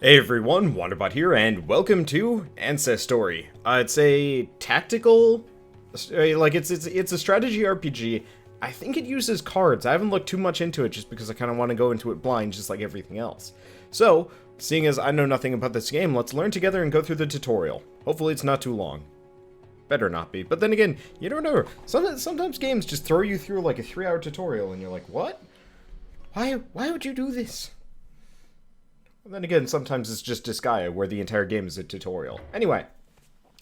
Hey everyone, Wanderbot here, and welcome to Ancestry. It's a tactical, it's a strategy RPG. I think it uses cards. I haven't looked too much into it just because I kind of want to go into it blind, just like everything else. So, seeing as I know nothing about this game, let's learn together and go through the tutorial. Hopefully it's not too long. Better not be. But then again, you don't know. Sometimes games just throw you through like a 3-hour tutorial, and you're like, what? Why would you do this? And then again, sometimes it's just Disgaea, where the entire game is a tutorial. Anyway,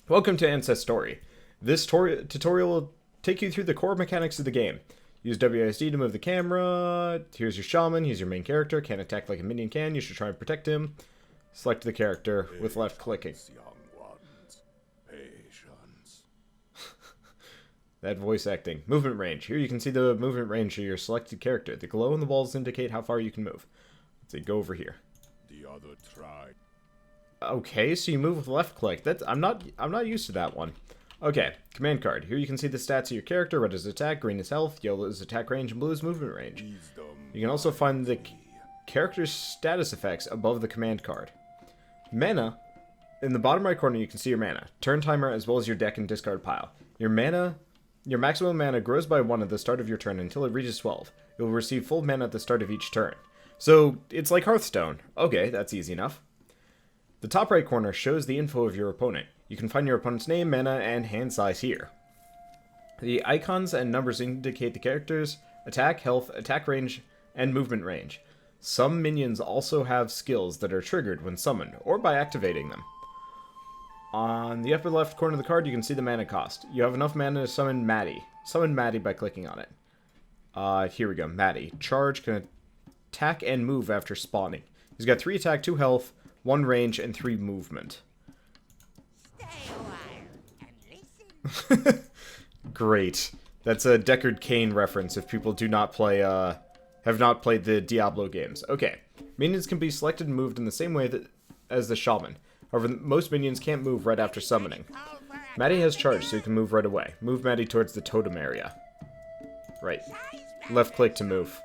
welcome to Ancestory. This tutorial will take you through the core mechanics of the game. Use WASD to move the camera. Here's your shaman. He's your main character. Can't attack like a minion can. You should try and protect him. Select the character with left clicking. That voice acting. Movement range. Here you can see the movement range of your selected character. The glow in the walls indicate how far you can move. Let's see, go over here. Okay, so you move with left click. I'm not used to that one. Okay, command card. Here you can see the stats of your character. Red is attack, green is health, yellow is attack range, and blue is movement range. You can also find the character's status effects above the command card. Mana. In the bottom right corner you can see your mana, turn timer, as well as your deck and discard pile. Your maximum mana grows by 1 at the start of your turn until it reaches 12. You'll receive full mana at the start of each turn. So, it's like Hearthstone. Okay, that's easy enough. The top right corner shows the info of your opponent. You can find your opponent's name, mana, and hand size here. The icons and numbers indicate the character's attack, health, attack range, and movement range. Some minions also have skills that are triggered when summoned, or by activating them. On the upper left corner of the card, you can see the mana cost. You have enough mana to summon Maddie. Summon Maddie by clicking on it. Here we go, Maddie. Charge can attack and move after spawning. He's got 3 attack, 2 health, 1 range, and 3 movement. Stay a while and listen. Great. That's a Deckard Cain reference if people do not play, have not played the Diablo games. Okay. Minions can be selected and moved in the same way as the shaman. However, most minions can't move right after summoning. Maddie has charge, so you can move right away. Move Maddie towards the totem area. Right. Left click to move.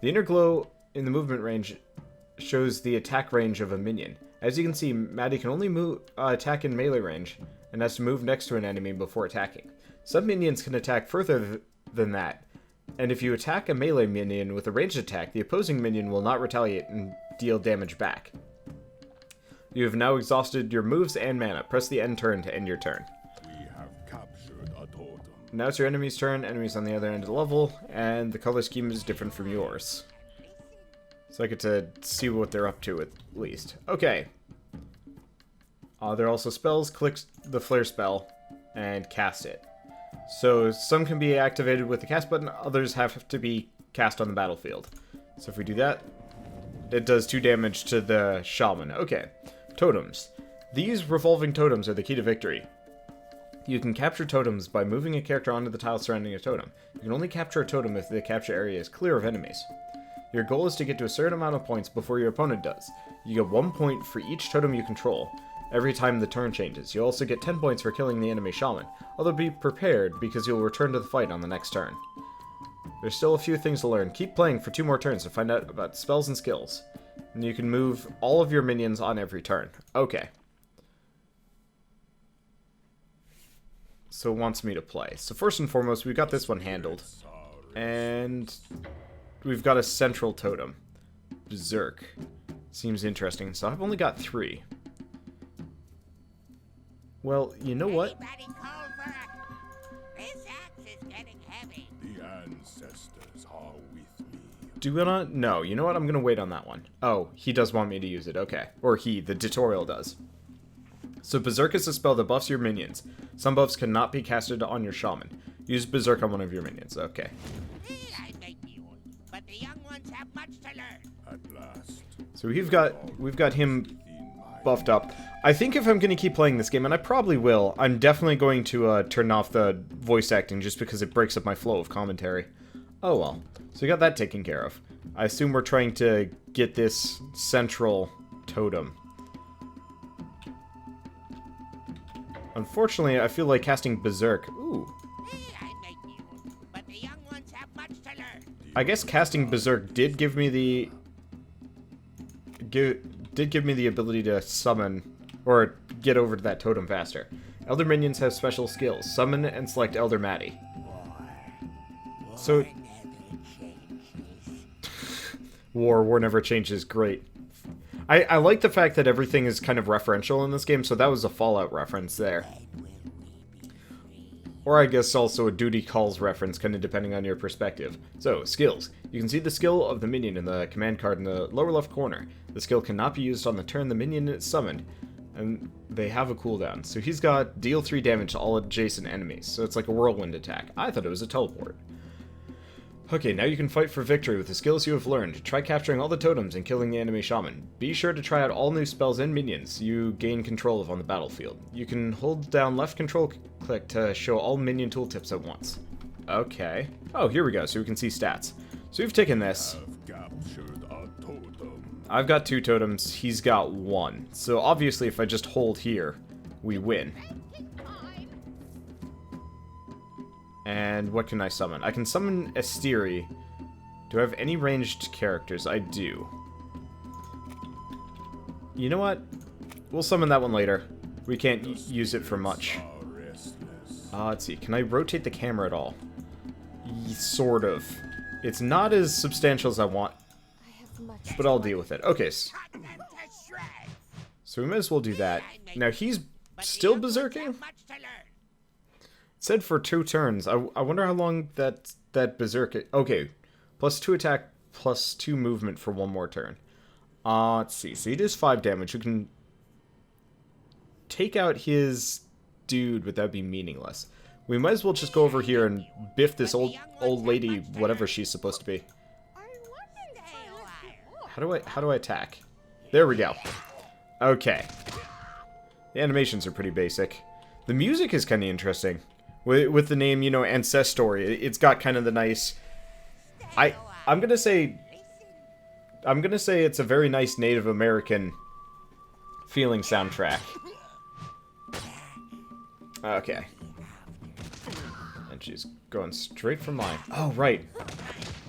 The inner glow in the movement range shows the attack range of a minion. As you can see, Maddie can only attack in melee range, and has to move next to an enemy before attacking. Some minions can attack further than that, and if you attack a melee minion with a ranged attack, the opposing minion will not retaliate and deal damage back. You have now exhausted your moves and mana. Press the end turn to end your turn. We have captured a totem. Now it's your enemy's turn. Enemies on the other end of the level, and the color scheme is different from yours. So I get to see what they're up to at least. Okay. There are also spells. Click the flare spell and cast it. So some can be activated with the cast button, others have to be cast on the battlefield. So if we do that, it does 2 damage to the shaman. Okay. Totems. These revolving totems are the key to victory. You can capture totems by moving a character onto the tile surrounding a totem. You can only capture a totem if the capture area is clear of enemies. Your goal is to get to a certain amount of points before your opponent does. You get 1 point for each totem you control, every time the turn changes. You also get 10 points for killing the enemy shaman, although be prepared because you'll return to the fight on the next turn. There's still a few things to learn. Keep playing for 2 more turns to find out about spells and skills. And you can move all of your minions on every turn. Okay. So it wants me to play. So first and foremost, we've got this one handled. And we've got a central totem. Berserk. Seems interesting. So I've only got 3. Well, you know what? Anybody call for a... This axe is getting heavy. The ancestors are with me. Do we not? No, you know what? I'm going to wait on that one. Oh, he does want me to use it. Okay. Or the tutorial does. So Berserk is a spell that buffs your minions. Some buffs cannot be casted on your shaman. Use Berserk on one of your minions. Okay. I make you, but the young ones have much to learn. At last. So we've got him buffed up. I think if I'm going to keep playing this game, and I probably will, I'm definitely going to turn off the voice acting just because it breaks up my flow of commentary. Oh well. So we got that taken care of. I assume we're trying to get this central totem. Unfortunately, I feel like casting Berserk. Ooh. I make you, but the young ones have much to learn. I guess casting Berserk did give me the... did give me the ability to summon, or get over to that totem faster. Elder minions have special skills. Summon and select Elder Maddie. So... War never changes. Great. I like the fact that everything is kind of referential in this game, so that was a Fallout reference there. Or I guess also a duty calls reference, kind of depending on your perspective. So, skills. You can see the skill of the minion in the command card in the lower left corner. The skill cannot be used on the turn the minion is summoned, and they have a cooldown. So he's got deal 3 damage to all adjacent enemies, so it's like a whirlwind attack. I thought it was a teleport. Okay, now you can fight for victory with the skills you have learned. Try capturing all the totems and killing the enemy shaman. Be sure to try out all new spells and minions you gain control of on the battlefield. You can hold down left control click to show all minion tooltips at once. Okay. Oh, here we go, so we can see stats. So we've taken this. I've got 2 totems, he's got 1. So obviously if I just hold here, we win. And what can I summon? I can summon Ancestory. Do I have any ranged characters? I do. You know what? We'll summon that one later. We can't use it for much. Let's see. Can I rotate the camera at all? Sort of. It's not as substantial as I want, but I'll deal with it. Okay. So we might as well do that. Now he's still berserking? It said for 2 turns. I wonder how long that berserk... Okay. Plus 2 attack, plus 2 movement for 1 more turn. Let's see. So he does 5 damage. You can take out his dude, but that'd be meaningless. We might as well just go over here and biff this old lady, whatever she's supposed to be. How do I attack? There we go. Okay. The animations are pretty basic. The music is kind of interesting. With the name, you know, Ancestory, it's got kind of the nice... I'm gonna say it's a very nice Native American feeling soundtrack. Okay. And she's going straight for mine. Oh, right.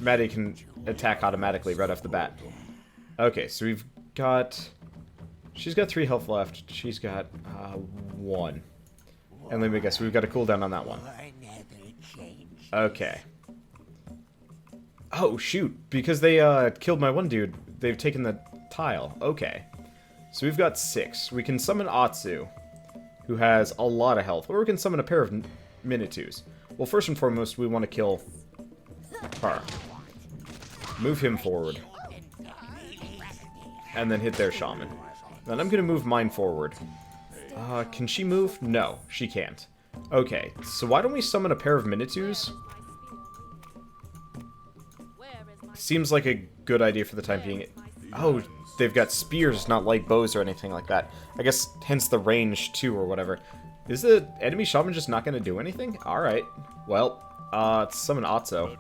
Maddie can attack automatically right off the bat. Okay, so we've got... She's got 3 health left. She's got 1. And let me guess, we've got a cooldown on that one. Okay. Oh, shoot. Because they killed my one dude, they've taken the tile. Okay. So we've got 6. We can summon Atsu, who has a lot of health. Or we can summon a pair of Minitus. Well, first and foremost, we want to kill her. Move him forward. And then hit their shaman. Then I'm going to move mine forward. Can she move? No, she can't. Okay, so why don't we summon a pair of Minitus? Seems like a good idea for the time being. Oh, they've got spears, not light bows or anything like that. I guess hence the range, too, or whatever. Is the enemy shaman just not going to do anything? Alright. Well, let's summon Atsu.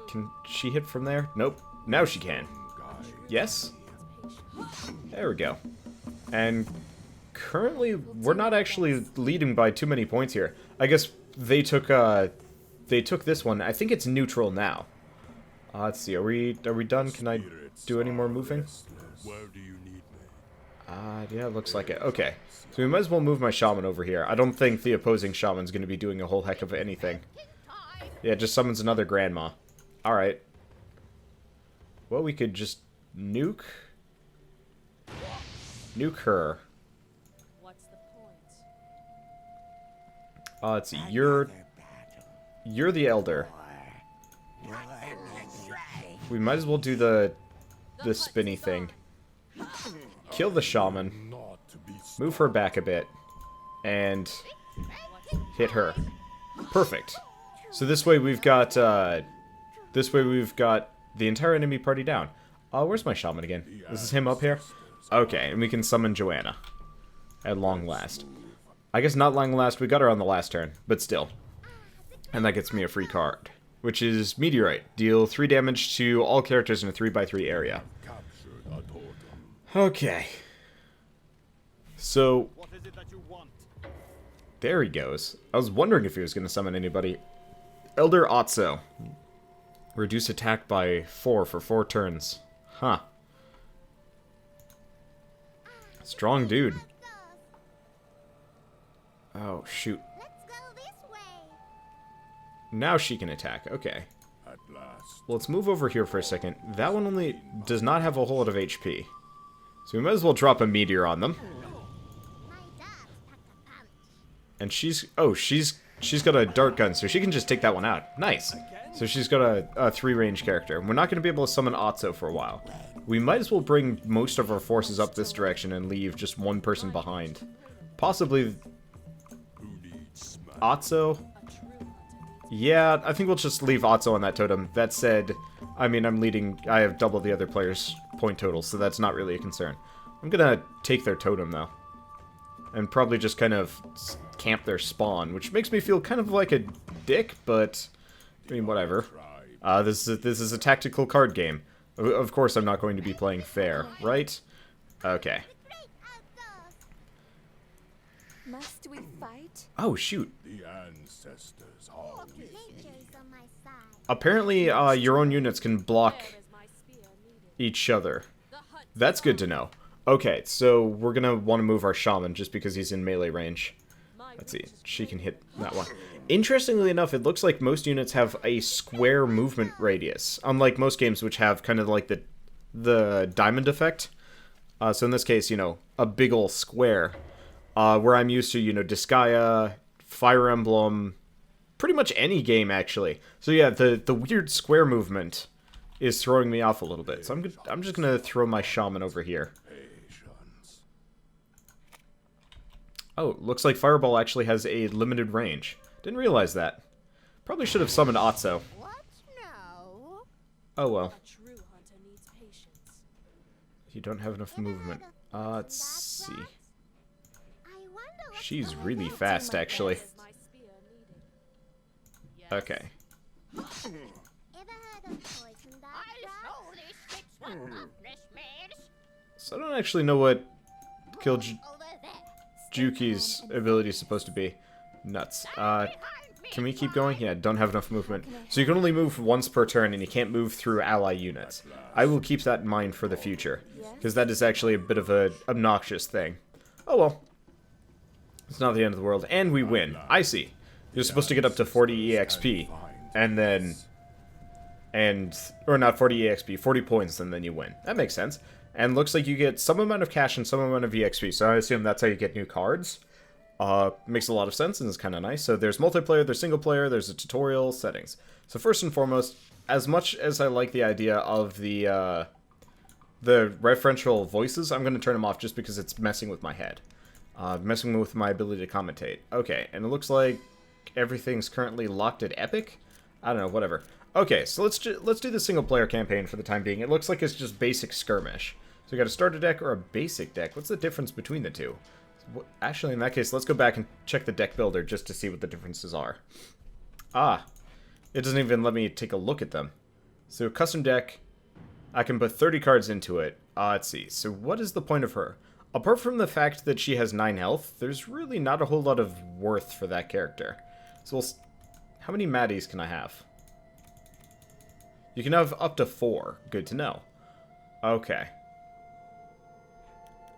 Can she hit from there? Nope. Now she can. Yes? There we go. And currently, we're not actually leading by too many points here. I guess they took this one. I think it's neutral now. Let's see. Are we done? Can I do any more moving? Yeah, looks like it. Okay. So we might as well move my shaman over here. I don't think the opposing shaman's going to be doing a whole heck of anything. Yeah, just summons another grandma. Alright. Well, we could just nuke her. What's the point? Let's see. You're the elder. We might as well do the spinny thing. Kill the shaman. Move her back a bit. And hit her. Perfect. So this way we've got the entire enemy party down. Where's my shaman again? This is him up here? Okay, and we can summon Joanna. At long last. I guess not long last, we got her on the last turn, but still. And that gets me a free card, which is Meteorite. Deal 3 damage to all characters in a 3x3 area. Okay. So, there he goes. I was wondering if he was going to summon anybody. Elder Atsu. Reduce attack by 4 for 4 turns. Huh. Strong dude. Oh, shoot. Let's go this way. Now she can attack. Okay. At last. Well, let's move over here for a second. That one only does not have a whole lot of HP. So we might as well drop a meteor on them. My dog packed a punch. And she's got a dart gun, so she can just take that one out. Nice. So she's got a 3-range character. We're not going to be able to summon Otso for a while. We might as well bring most of our forces up this direction and leave just one person behind. Possibly Who needs smash? Otso. A true hunter needs Yeah, I think we'll just leave Otso on that totem. That said, I mean, I have double the other players' point total, so that's not really a concern. I'm gonna take their totem, though. And probably just kind of camp their spawn, which makes me feel kind of like a dick, but I mean, whatever. This is a tactical card game. Of course, I'm not going to be playing fair, right? Okay. Retreat outdoors. Must we fight? Oh, shoot. The ancestors are with me. Nature's on my side. Apparently, your own units can block Where is my spear needed? each other. The hunt. That's good to know. Okay, so we're gonna want to move our shaman just because he's in melee range. My Let's see, reach is she can great. hit that one. Interestingly enough, it looks like most units have a square movement radius, unlike most games which have kind of like the diamond effect. So in this case, you know, a big ol' square. Where I'm used to, you know, Disgaea, Fire Emblem, pretty much any game actually. So yeah, the weird square movement is throwing me off a little bit. So I'm just gonna throw my shaman over here. Patience. Oh, looks like Fireball actually has a limited range. Didn't realize that. Probably should have summoned Otso. What now? Oh well. A true hunter needs patience. You don't have enough movement. Let's see. I wonder what's She's going really on. fast, actually. Where is my spear needed? Yes. Okay. Ever heard of poison dart? So I don't actually know what Kill Over there. Juki's ability is supposed to be. Nuts. Can we keep going? Yeah, don't have enough movement. So you can only move once per turn, and you can't move through ally units. I will keep that in mind for the future, because that is actually a bit of an obnoxious thing. Oh well. It's not the end of the world. And we win. I see. You're supposed to get up to 40 EXP, and then... or not 40 EXP, 40 points, and then you win. That makes sense. And looks like you get some amount of cash and some amount of EXP, so I assume that's how you get new cards. Makes a lot of sense and is kind of nice. So there's multiplayer, there's single player, there's a tutorial, settings. So first and foremost, as much as I like the idea of the referential voices, I'm going to turn them off just because it's messing with my head. Messing with my ability to commentate. Okay, and it looks like everything's currently locked at Epic? I don't know, whatever. Okay, so let's do the single player campaign for the time being. It looks like it's just basic skirmish. So we got a starter deck or a basic deck. What's the difference between the two? Actually, in that case, let's go back and check the deck builder just to see what the differences are. Ah, it doesn't even let me take a look at them. So custom deck, I can put 30 cards into it. Let's see. So what is the point of her? Apart from the fact that she has 9 health, there's really not a whole lot of worth for that character. So how many Maddies can I have? You can have up to 4. Good to know. Okay.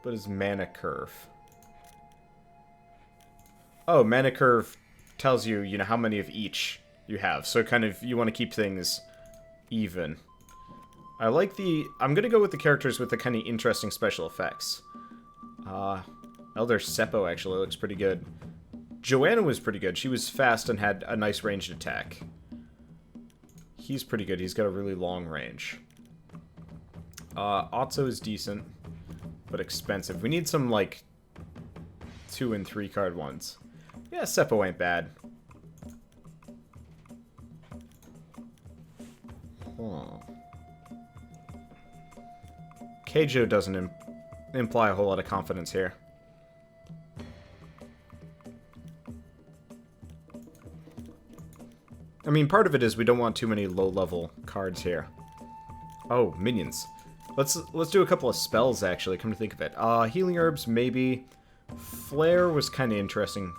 What is mana curve? Oh, mana curve tells you, you know, how many of each you have. So kind of, you want to keep things even. I like I'm going to go with the characters with the kind of interesting special effects. Elder Seppo actually looks pretty good. Joanna was pretty good. She was fast and had a nice ranged attack. He's pretty good. He's got a really long range. Otso is decent, but expensive. We need some, like, 2 and 3 card ones. Yeah, Seppo ain't bad. Huh. Keijo doesn't imply a whole lot of confidence here. I mean, part of it is we don't want too many low-level cards here. Oh, minions. Let's do a couple of spells, actually, come to think of it. Healing herbs, maybe. Flare was kind of interesting.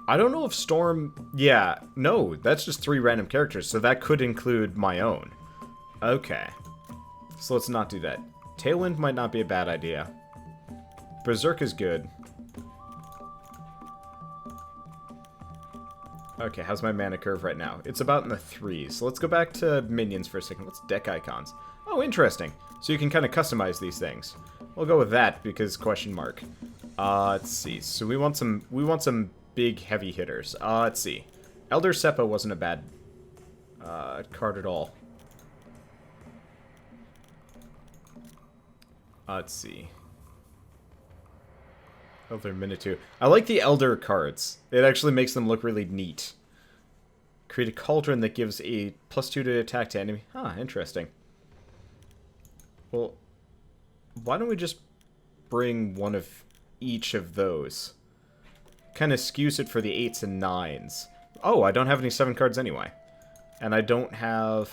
I don't know if Storm... Yeah, no, that's just 3 random characters, so that could include my own. Okay. So let's not do that. Tailwind might not be a bad idea. Berserk is good. Okay, how's my mana curve right now? It's about in the 3s. So let's go back to minions for a second. What's deck icons? Oh, interesting. So you can kind of customize these things. We'll go with that because question mark. Let's see. So we want some big heavy hitters. Let's see. Elder Seppa wasn't a bad card at all. Let's see. Elder Minotaur. I like the Elder cards. It actually makes them look really neat. Create a cauldron that gives a +2 to attack to enemy. Huh, interesting. Well, why don't we just bring one of each of those? Kind of skews it for the 8s and 9s. Oh, I don't have any 7 cards anyway. And I don't have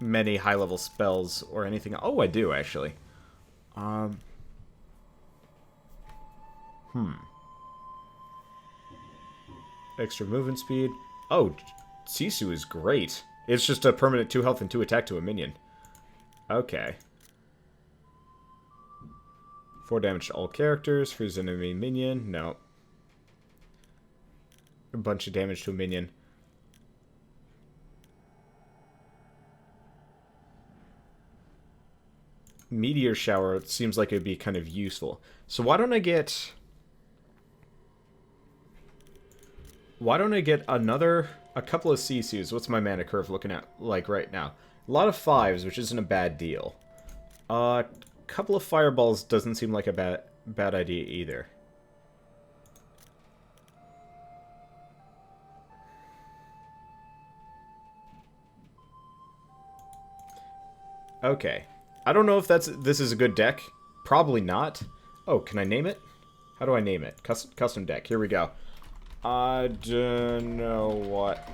many high-level spells or anything. Oh, I do, actually. Extra movement speed. Oh, Sisu is great. It's just a permanent 2 health and 2 attack to a minion. Okay. 4 damage to all characters. Freeze enemy minion. No. A bunch of damage to a minion. Meteor shower seems like it'd be kind of useful. So why don't I get a couple of Sisus? What's my mana curve looking at like right now? A lot of 5s, which isn't a bad deal. Couple of fireballs doesn't seem like a bad idea either. Okay. I don't know if this is a good deck. Probably not. Oh, can I name it? How do I name it? Custom deck. Here we go. I don't know what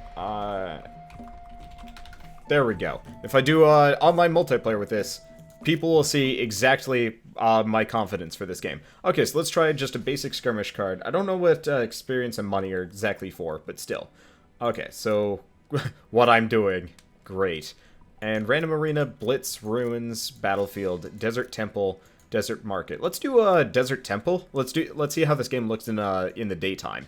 There we go. If I do online multiplayer with this, people will see exactly my confidence for this game. Okay, so let's try just a basic skirmish card. I don't know what experience and money are exactly for, but still. Okay, so what I'm doing. Great. And random arena, blitz, ruins, battlefield, desert temple, desert market. Let's do a desert temple. Let's see how this game looks in the daytime.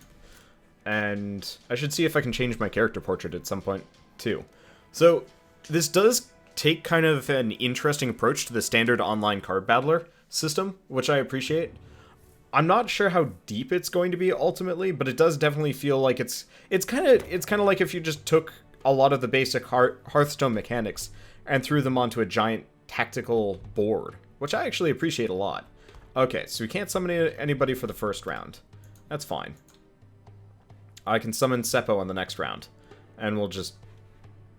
And I should see if I can change my character portrait at some point too. So this does take kind of an interesting approach to the standard online card battler system, which I appreciate. I'm not sure how deep it's going to be ultimately, but it does definitely feel like it's kind of like if you just took a lot of the basic Hearthstone mechanics and threw them onto a giant tactical board, which I actually appreciate a lot. Okay, so we can't summon anybody for the first round. That's fine. I can summon Seppo on the next round, and we'll just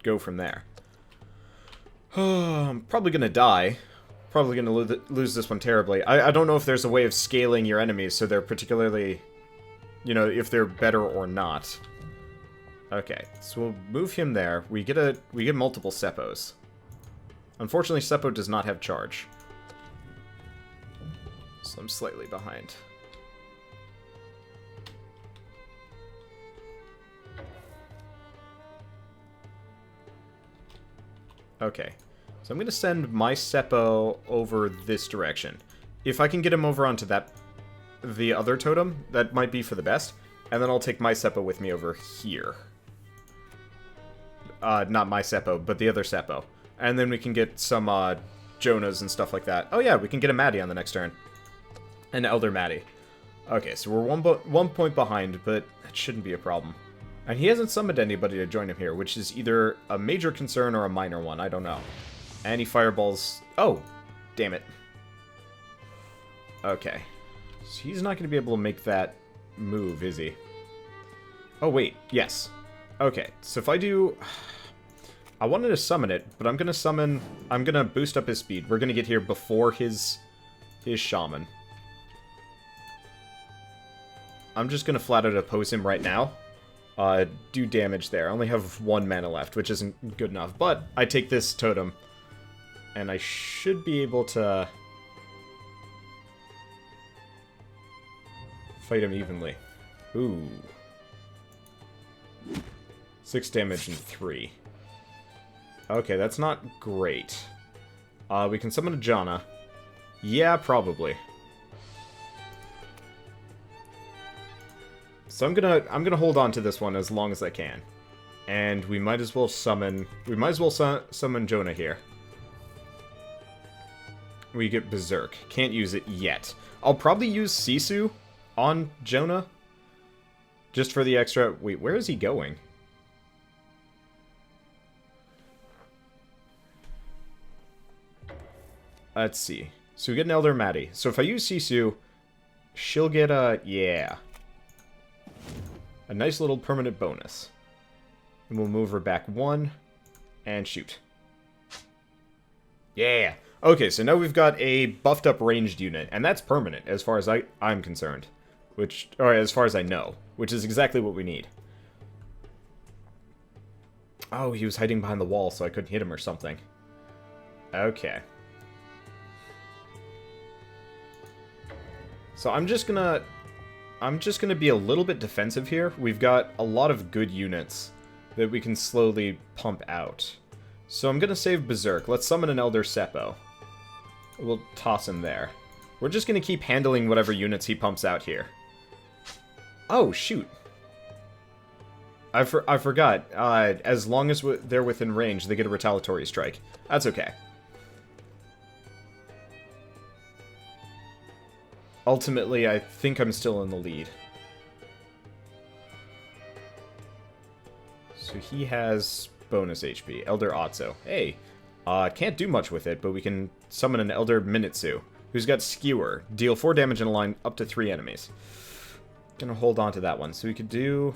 go from there. I'm probably going to die. Probably going to lose this one terribly. I don't know if there's a way of scaling your enemies so they're particularly, you know, if they're better or not. Okay, so we'll move him there. We get multiple Seppos. Unfortunately, Seppo does not have charge. So I'm slightly behind. Okay, so I'm going to send my Seppo over this direction. If I can get him over onto the other totem, that might be for the best. And then I'll take my Seppo with me over here. Not my Seppo, but the other Seppo. And then we can get some Jonas and stuff like that. Oh yeah, we can get a Maddie on the next turn. An Elder Maddie. Okay, so we're one point behind, but that shouldn't be a problem. And he hasn't summoned anybody to join him here, which is either a major concern or a minor one, I don't know. And he fireballs... Oh, damn it. Okay. So he's not going to be able to make that move, is he? Oh, wait. Yes. Okay, so if I do... I wanted to summon it, but I'm going to boost up his speed. We're going to get here before his shaman. I'm just going to flat out oppose him right now. Do damage there. I only have 1 mana left, which isn't good enough. But I take this totem, and I should be able to fight him evenly. Ooh. 6 damage and 3. Okay, that's not great. We can summon a Janna. Yeah, probably. So I'm gonna hold on to this one as long as I can. And we might as well summon... summon Jonah here. We get Berserk. Can't use it yet. I'll probably use Sisu on Jonah. Just for the extra... Wait, where is he going? Let's see. So we get an Elder Maddie. So if I use Sisu, she'll get a... Yeah. A nice little permanent bonus. And we'll move her back 1. And shoot. Yeah! Okay, so now we've got a buffed up ranged unit. And that's permanent, as far as I'm concerned. Or as far as I know. Which is exactly what we need. Oh, he was hiding behind the wall, so I couldn't hit him or something. Okay. So I'm just gonna be a little bit defensive here. We've got a lot of good units that we can slowly pump out. So I'm gonna save Berserk. Let's summon an Elder Seppo. We'll toss him there. We're just gonna keep handling whatever units he pumps out here. Oh, shoot. I forgot. As long as they're within range, they get a retaliatory strike. That's okay. Ultimately, I think I'm still in the lead. So he has bonus HP. Elder Otso. Hey, can't do much with it, but we can summon an Elder Minitsu, who's got Skewer. Deal 4 damage in a line up to 3 enemies. Gonna hold on to that one. So we could do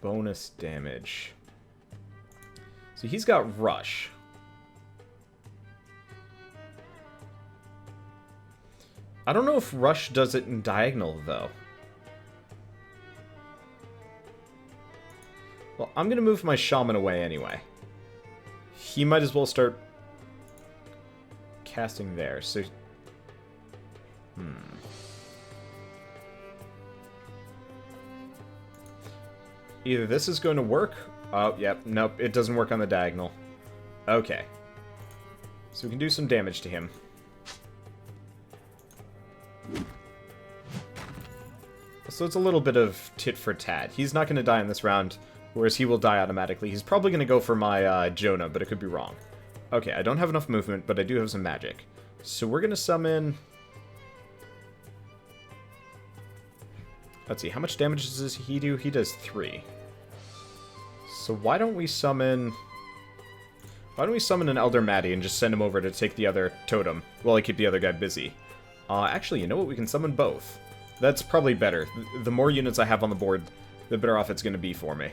bonus damage. So he's got Rush. I don't know if Rush does it in diagonal, though. Well, I'm gonna move my Shaman away anyway. He might as well start casting there, so... Either this is going to work... Oh, yep, nope, it doesn't work on the diagonal. Okay. So we can do some damage to him. So it's a little bit of tit for tat. He's not going to die in this round, whereas he will die automatically. He's probably going to go for my Jonah, but it could be wrong. Okay, I don't have enough movement, but I do have some magic. So we're going to summon... Let's see, how much damage does he do? He does 3. So why don't we summon... Why don't we summon an Elder Maddie and just send him over to take the other totem, while I keep the other guy busy? Actually, you know what? We can summon both. That's probably better. The more units I have on the board, the better off it's going to be for me.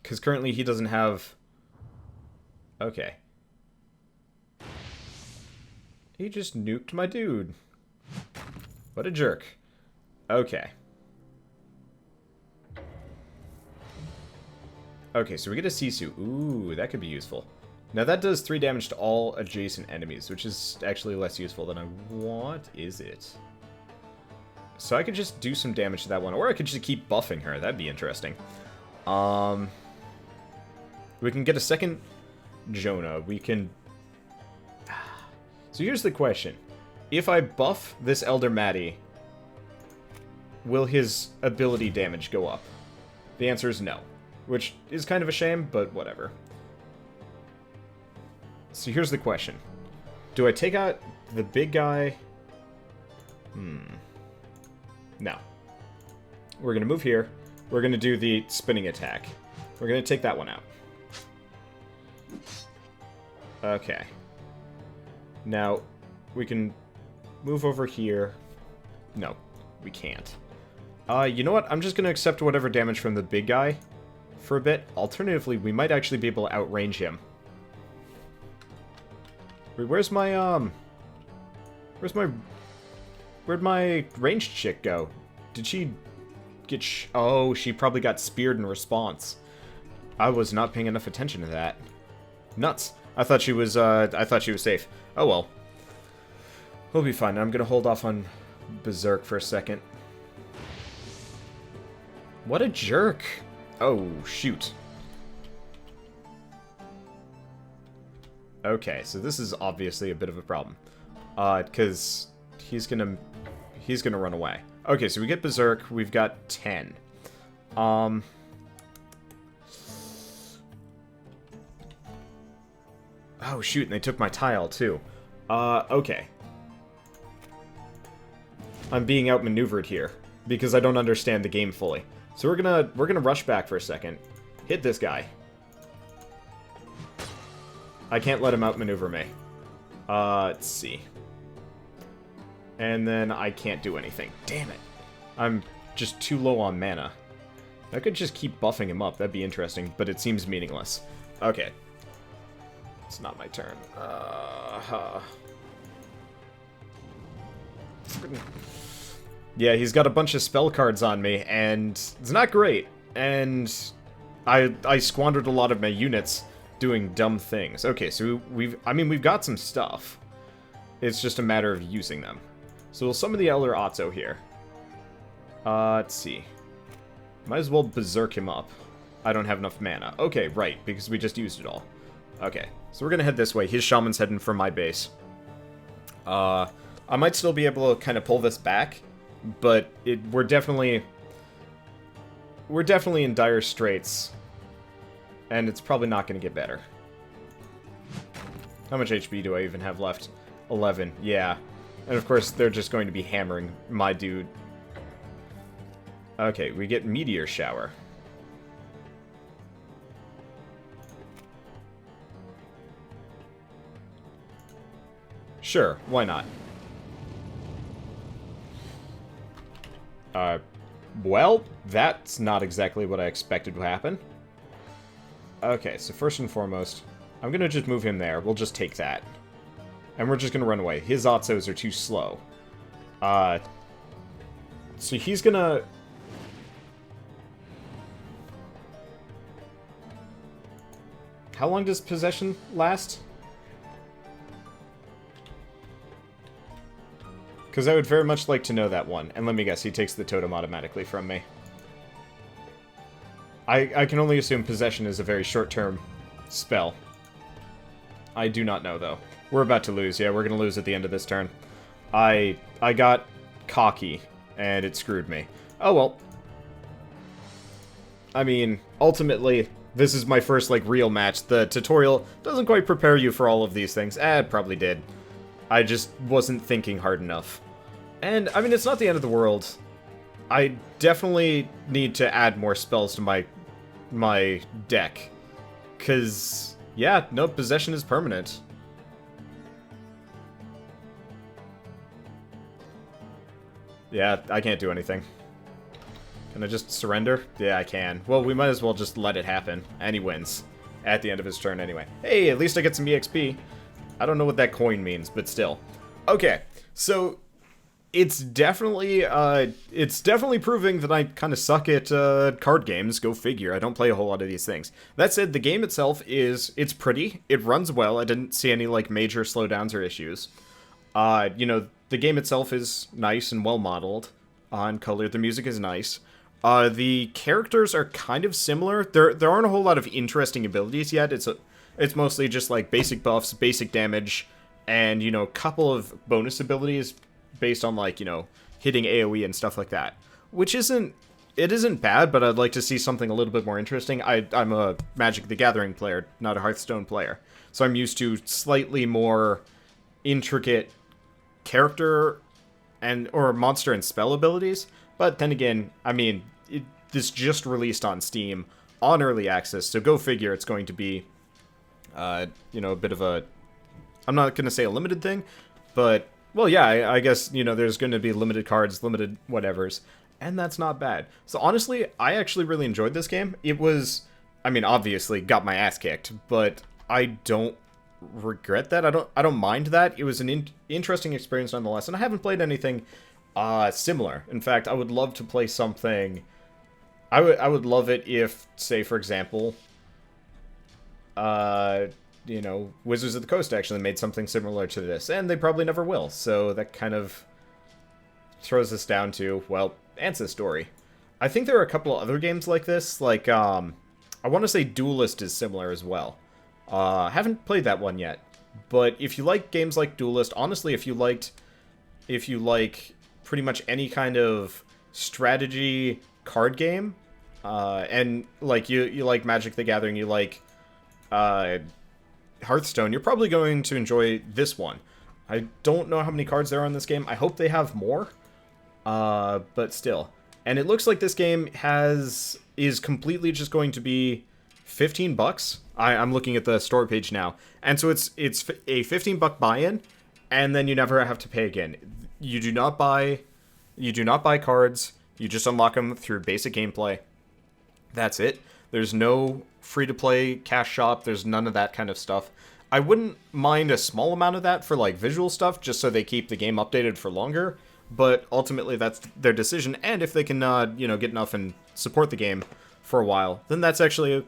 Because currently he doesn't have... Okay. He just nuked my dude. What a jerk. Okay. Okay, so we get a Sisu. Ooh, that could be useful. Now that does 3 damage to all adjacent enemies, which is actually less useful than I want. Is it? So I could just do some damage to that one, or I could just keep buffing her. That'd be interesting. We can get a second Jonah. We can... So here's the question. If I buff this Elder Maddie, will his ability damage go up? The answer is no. Which is kind of a shame, but whatever. So here's the question. Do I take out the big guy? No. We're going to move here. We're going to do the spinning attack. We're going to take that one out. Okay. Now, we can move over here. No, we can't. You know what? I'm just going to accept whatever damage from the big guy for a bit. Alternatively, we might actually be able to outrange him. Wait, where'd my ranged chick go? Did she get oh, she probably got speared in response. I was not paying enough attention to that. Nuts. I thought she was safe. Oh well. We'll be fine. I'm gonna hold off on Berserk for a second. What a jerk! Oh, shoot. Okay, so this is obviously a bit of a problem. Because he's gonna run away. Okay, so we get Berserk, we've got 10. Oh, shoot, and they took my tile, too. Okay. I'm being outmaneuvered here, because I don't understand the game fully. So we're gonna rush back for a second. Hit this guy. I can't let him outmaneuver me. Let's see. And then I can't do anything. Damn it. I'm just too low on mana. I could just keep buffing him up. That'd be interesting, but it seems meaningless. Okay. It's not my turn. Yeah, he's got a bunch of spell cards on me, and it's not great. And I squandered a lot of my units doing dumb things. Okay, so we've got some stuff. It's just a matter of using them. So we'll summon the Elder Otto here. Let's see. Might as well berserk him up. I don't have enough mana. Okay, right, because we just used it all. Okay, so we're gonna head this way. His shaman's heading for my base. I might still be able to kind of pull this back, but we're definitely in dire straits, and it's probably not gonna get better. How much HP do I even have left? 11. Yeah, and of course they're just going to be hammering my dude. Okay, we get Meteor Shower. Sure, why not? Well, that's not exactly what I expected to happen. Okay, so first and foremost, I'm gonna just move him there. We'll just take that. And we're just gonna run away. His Otsos are too slow. So he's gonna... How long does possession last? Because I would very much like to know that one. And let me guess, he takes the totem automatically from me. I can only assume possession is a very short-term spell. I do not know, though. We're about to lose. Yeah, we're going to lose at the end of this turn. I got cocky, and it screwed me. Oh, well. I mean, ultimately, this is my first, like, real match. The tutorial doesn't quite prepare you for all of these things. It probably did. I just wasn't thinking hard enough. And, I mean, it's not the end of the world. I definitely need to add more spells to my deck. Because, yeah, no, possession is permanent. Yeah, I can't do anything. Can I just surrender? Yeah, I can. Well, we might as well just let it happen. And he wins. At the end of his turn anyway. Hey, at least I get some EXP. I don't know what that coin means, but still. Okay, so it's definitely proving that I kind of suck at card games. Go figure. I don't play a whole lot of these things. That said, the game itself it's pretty. It runs well. I didn't see any like major slowdowns or issues. You know, the game itself is nice and well modeled on color. The music is nice. The characters are kind of similar. There aren't a whole lot of interesting abilities yet. It's mostly just like basic buffs, basic damage, and, you know, a couple of bonus abilities based on, like, you know, hitting AoE and stuff like that. Which isn't bad, but I'd like to see something a little bit more interesting. I'm a Magic the Gathering player, not a Hearthstone player. So I'm used to slightly more intricate character or monster and spell abilities. But then again, I mean, this just released on Steam on early access, so go figure it's going to be you know, a bit of a... I'm not going to say a limited thing, but, well, yeah, I guess, you know, there's going to be limited cards, limited whatevers, and that's not bad. So, honestly, I actually really enjoyed this game. It was, I mean, obviously, got my ass kicked, but I don't regret that. I don't mind that. It was an interesting experience nonetheless, and I haven't played anything similar. In fact, I would love to play something... I would love it if, say, for example... you know, Wizards of the Coast actually made something similar to this, and they probably never will, so that kind of throws us down to, well, Ancestry. I think there are a couple of other games like this, like, I want to say Duelist is similar as well. Haven't played that one yet, but if you like games like Duelist, honestly, if you like pretty much any kind of strategy card game, and like you like Magic the Gathering, you like Hearthstone, you're probably going to enjoy this one. I don't know how many cards there are in this game. I hope they have more, but still. And it looks like this game is completely just going to be $15. I'm looking at the store page now, and so it's a $15 buy-in, and then you never have to pay again. You do not buy cards. You just unlock them through basic gameplay. That's it. There's no free-to-play cash shop. There's none of that kind of stuff. I wouldn't mind a small amount of that for like visual stuff, just so they keep the game updated for longer. But ultimately, that's their decision. And if they can, you know, get enough and support the game for a while, then that's actually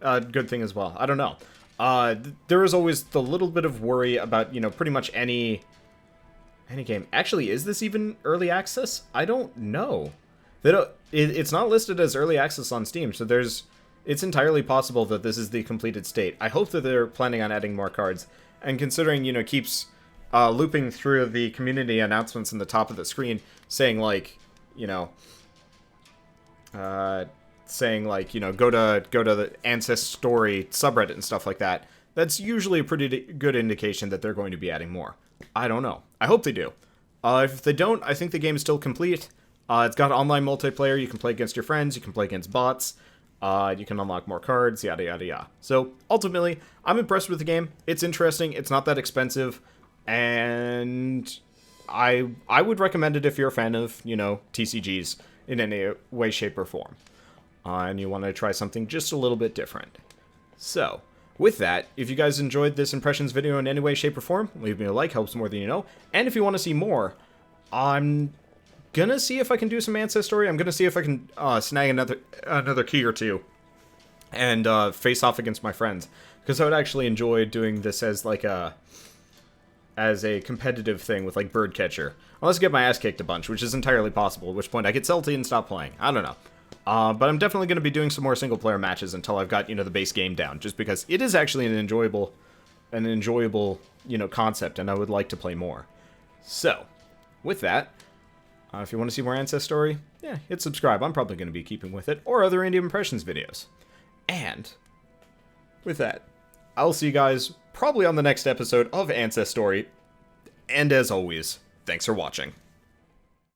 a good thing as well. I don't know. There is always the little bit of worry about, you know, pretty much any game. Actually, is this even early access? I don't know. It's not listed as early access on Steam, so it's entirely possible that this is the completed state. I hope that they're planning on adding more cards, and considering, you know, keeps looping through the community announcements in the top of the screen, saying like, you know, go to the Ancestory subreddit and stuff like that. That's usually a pretty good indication that they're going to be adding more. I don't know. I hope they do. If they don't, I think the game is still complete. It's got online multiplayer. You can play against your friends. You can play against bots. You can unlock more cards, yada, yada, yada. So, ultimately, I'm impressed with the game. It's interesting. It's not that expensive. And I would recommend it if you're a fan of, you know, TCGs in any way, shape, or form. And you want to try something just a little bit different. So, with that, if you guys enjoyed this Impressions video in any way, shape, or form, leave me a like, helps more than you know. And if you want to see more, I'm gonna see if I can do some Ancestry. I'm gonna see if I can snag another key or two and face off against my friends, because I would actually enjoy doing this as like a competitive thing with like Bird Catcher, unless I get my ass kicked a bunch, which is entirely possible, at which point I get salty and stop playing. I don't know. But I'm definitely going to be doing some more single player matches until I've got, you know, the base game down, just because it is actually an enjoyable, you know, concept, and I would like to play more. So, with that, if you want to see more Ancestry, yeah, hit subscribe. I'm probably going to be keeping with it, or other Indie Impressions videos. And, with that, I'll see you guys probably on the next episode of Ancestry, and as always, thanks for watching.